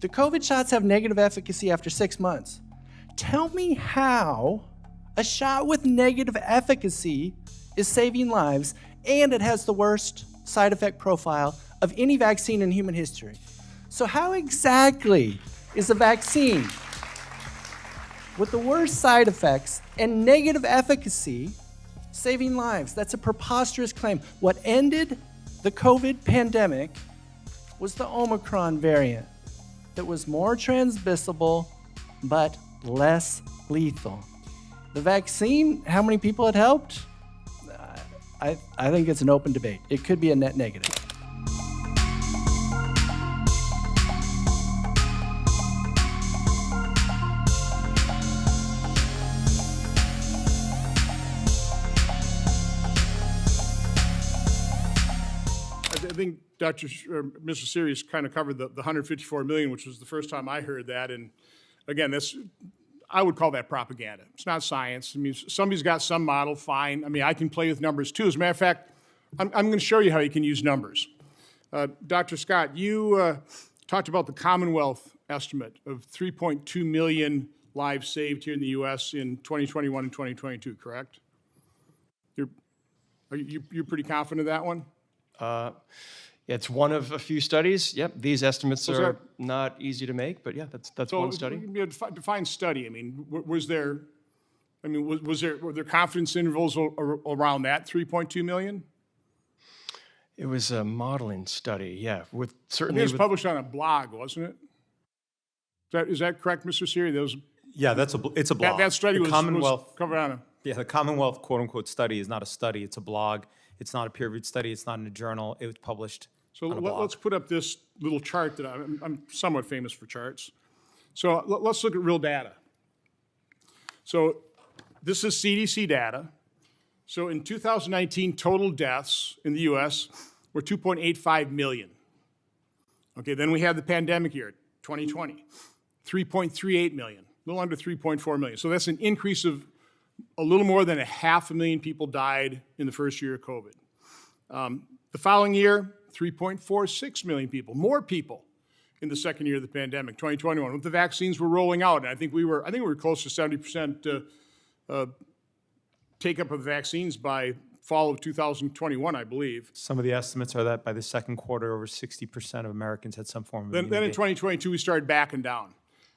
The COVID shots have negative efficacy after 6 months. Tell me how a shot with negative efficacy is saving lives and it has the worst side effect profile of any vaccine in human history. So how exactly is a vaccine with the worst side effects and negative efficacy saving lives? That's a preposterous claim. What ended the COVID pandemic was the Omicron variant that was more transmissible but less lethal. The vaccine, how many people it helped? I think it's an open debate. It could be a net negative. I think Mr. Sirius kind of covered the 154 million, which was the first time I heard that. And again, I would call that propaganda. It's not science. I mean, somebody's got some model, fine. I mean, I can play with numbers too. As a matter of fact, I'm going to show you how you can use numbers. Dr. Scott, you talked about the Commonwealth estimate of 3.2 million lives saved here in the U.S. in 2021 and 2022, correct? You're pretty confident of that one? It's one of a few studies. Yep, these estimates are not easy to make, but yeah, that's one study. Define study. I mean, were there confidence intervals around that 3.2 million? It was a modeling study, yeah. With certainly, it was published on a blog, wasn't it? Is that correct, Mr. Siri? Yeah, it's a blog. That study was covered on a. Yeah, the Commonwealth quote unquote study is not a study; it's a blog. It's not a peer-reviewed study. It's not in a journal. It was published. So let's put up this little chart that I'm somewhat famous for charts. So let's look at real data. So this is CDC data. So in 2019, total deaths in the U.S. were 2.85 million. Okay, then we had the pandemic year, 2020, 3.38 million, a little under 3.4 million. So that's an increase of a little more than 500,000 people died in the first year of COVID. The following year, 3.46 million people, more people in the second year of the pandemic, 2021, when the vaccines were rolling out. And I think we were close to 70% take up of vaccines by fall of 2021, I believe. Some of the estimates are that by the second quarter, over 60% of Americans had some form of immunity. Then in 2022, we started backing down.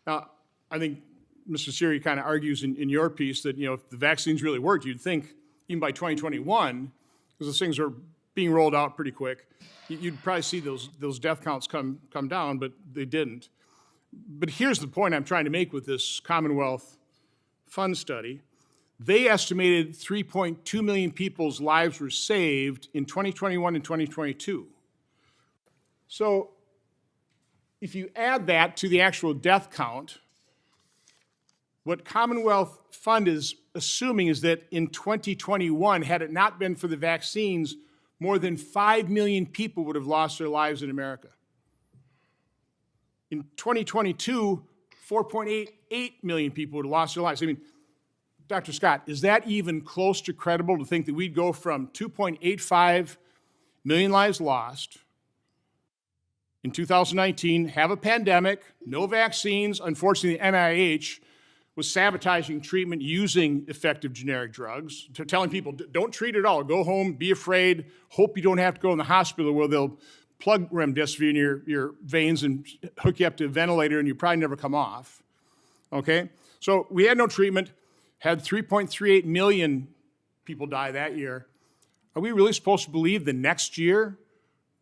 Now, I think Mr. Siri kind of argues in your piece that, if the vaccines really worked, you'd think even by 2021, because those things are being rolled out pretty quick, you'd probably see those death counts come down, but they didn't. But here's the point I'm trying to make with this Commonwealth Fund study. They estimated 3.2 million people's lives were saved in 2021 and 2022. So if you add that to the actual death count, what Commonwealth Fund is assuming is that in 2021, had it not been for the vaccines, more than 5 million people would have lost their lives in America. In 2022, 4.88 million people would have lost their lives. I mean, Dr. Scott, is that even close to credible to think that we'd go from 2.85 million lives lost in 2019, have a pandemic, no vaccines? Unfortunately, the NIH was sabotaging treatment using effective generic drugs, telling people, don't treat at all, go home, be afraid, hope you don't have to go in the hospital where they'll plug remdesivir in your veins and hook you up to a ventilator and you probably never come off, okay? So we had no treatment, had 3.38 million people die that year. Are we really supposed to believe the next year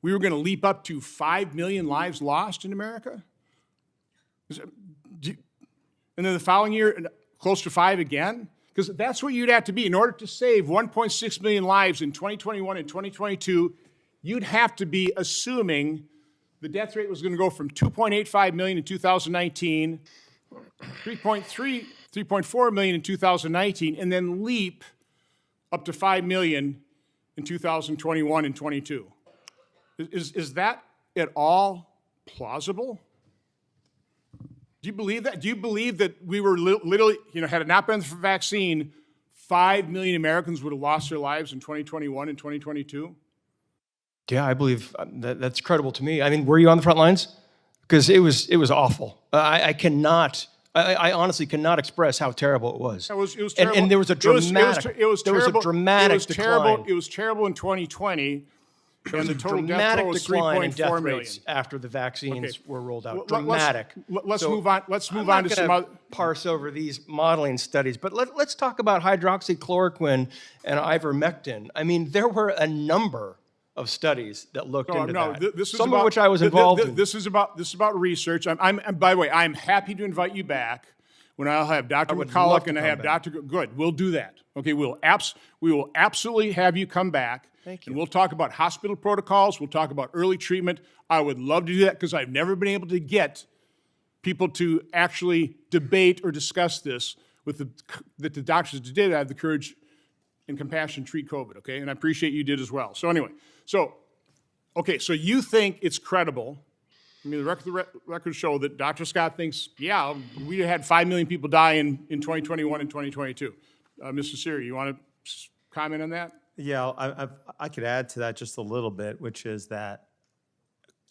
we were going to leap up to 5 million lives lost in America? And then the following year, close to 5 again? Because that's what you'd have to be. In order to save 1.6 million lives in 2021 and 2022, you'd have to be assuming the death rate was going to go from 2.85 million in 2019, 3.4 million in 2019, and then leap up to 5 million in 2021 and 22. Is that at all plausible? Do you believe that? Do you believe that we were literally, had it not been for the vaccine, 5 million Americans would have lost their lives in 2021 and 2022? Yeah, I believe that's credible to me. I mean, were you on the front lines? because it was awful. I honestly cannot express how terrible it was. It was And terrible. there was a dramatic, It was decline. It was terrible in 2020. And the total death Dramatic toll was decline in 3.4 death million. rates after the vaccines were rolled out. Let's- Dramatic. Let's So move on. Let's move I'm on not to some gonna other. parse over these modeling studies, but let's talk about hydroxychloroquine and ivermectin. I mean, there were a number of studies that looked into that. This is some about, of which I was involved in. This is about research. And by the way, I'm happy to invite you back when I'll have Dr. would McCulloch love to and I come have back. Dr. Good. We'll do that. Okay, we will absolutely have you come back. Thank you. And we'll talk about hospital protocols. We'll talk about early treatment. I would love to do that because I've never been able to get people to actually debate or discuss this with the doctors that did have the courage and compassion to treat COVID, okay? And I appreciate you did as well. So anyway, so you think it's credible. I mean, the records show that Dr. Scott thinks, yeah, we had 5 million people die in 2021 and 2022. Mr. Siri, you want to comment on that? Yeah, I could add to that just a little bit, which is that,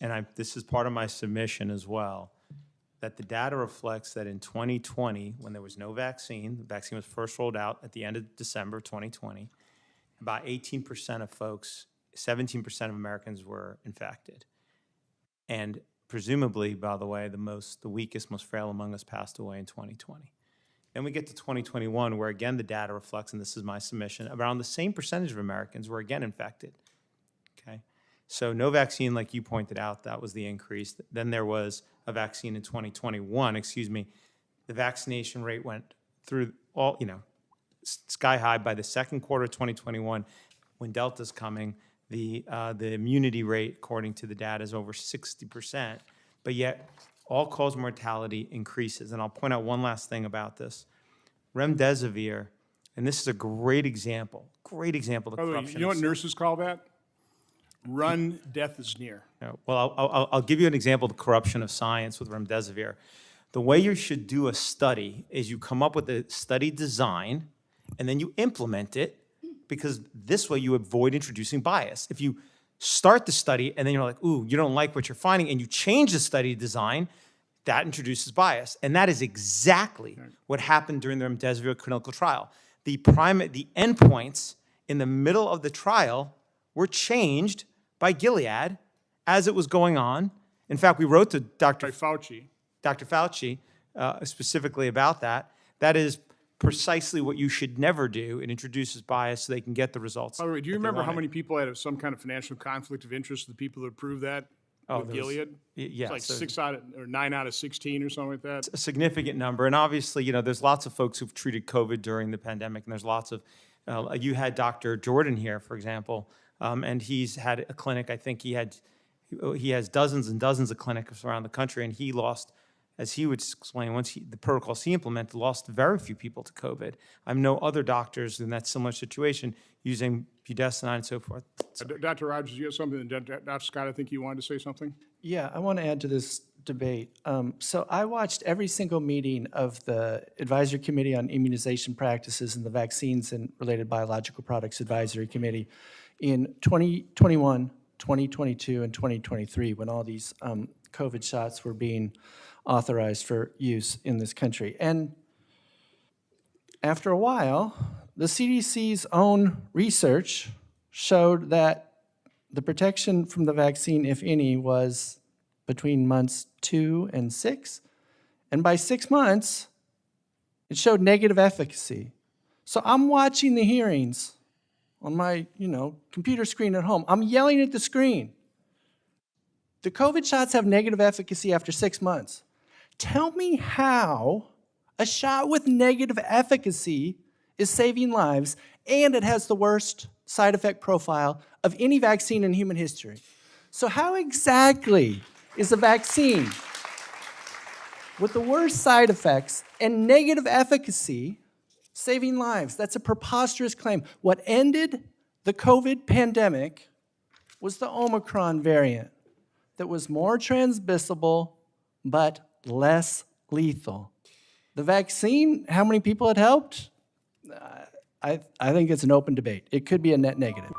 and this is part of my submission as well, that the data reflects that in 2020, when there was no vaccine, the vaccine was first rolled out at the end of December 2020, about 18% of folks, 17% of Americans were infected. And presumably, by the way, the weakest, most frail among us passed away in 2020. Then we get to 2021, where again the data reflects, and this is my submission, around the same percentage of Americans were again infected. Okay, so no vaccine, like you pointed out, that was the increase. Then there was a vaccine in 2021. The vaccination rate went through sky high by the second quarter of 2021. When Delta's coming, the immunity rate, according to the data, is over 60%. But yet, all-cause mortality increases. And I'll point out one last thing about this. Remdesivir, and this is a great example of the corruption. You know what nurses call that? Run, death is near. Well, I'll give you an example of the corruption of science with remdesivir. The way you should do a study is you come up with a study design, and then you implement it, because this way you avoid introducing bias. If you start the study and then you're like, ooh, you don't like what you're finding, and you change the study design, that introduces bias. And that is exactly what happened during the remdesivir clinical trial. The endpoints in the middle of the trial were changed by Gilead as it was going on. In fact, we wrote to Dr. Fauci specifically about that. That is precisely what you should never do. It introduces bias so they can get the results. By the way, do you remember how many people had some kind of financial conflict of interest, the people that approved that with Gilead? Yes. It's like 9 out of 16 or something like that. A significant number. And obviously, there's lots of folks who've treated COVID during the pandemic, and there's lots of, you had Dr. Jordan here, for example, and he's had a clinic. I think he has dozens and dozens of clinics around the country, and he lost, as he would explain, the protocols he implemented, lost very few people to COVID. I know other doctors in that similar situation using budesonide and so forth. Dr. Rogers, you have something? Dr. Scott, I think you wanted to say something? Yeah, I want to add to this debate. So I watched every single meeting of the Advisory Committee on Immunization Practices and the Vaccines and Related Biological Products Advisory Committee in 2021, 2022, and 2023, when all these COVID shots were being authorized for use in this country. And after a while, the CDC's own research showed that the protection from the vaccine, if any, was between months 2 and 6. And by 6 months, it showed negative efficacy. So I'm watching the hearings on my, computer screen at home. I'm yelling at the screen. The COVID shots have negative efficacy after 6 months. Tell me how a shot with negative efficacy is saving lives and it has the worst side effect profile of any vaccine in human history. So how exactly is a vaccine with the worst side effects and negative efficacy saving lives? That's a preposterous claim. What ended the COVID pandemic was the Omicron variant that was more transmissible but less lethal. The vaccine, how many people it helped? I think it's an open debate. It could be a net negative.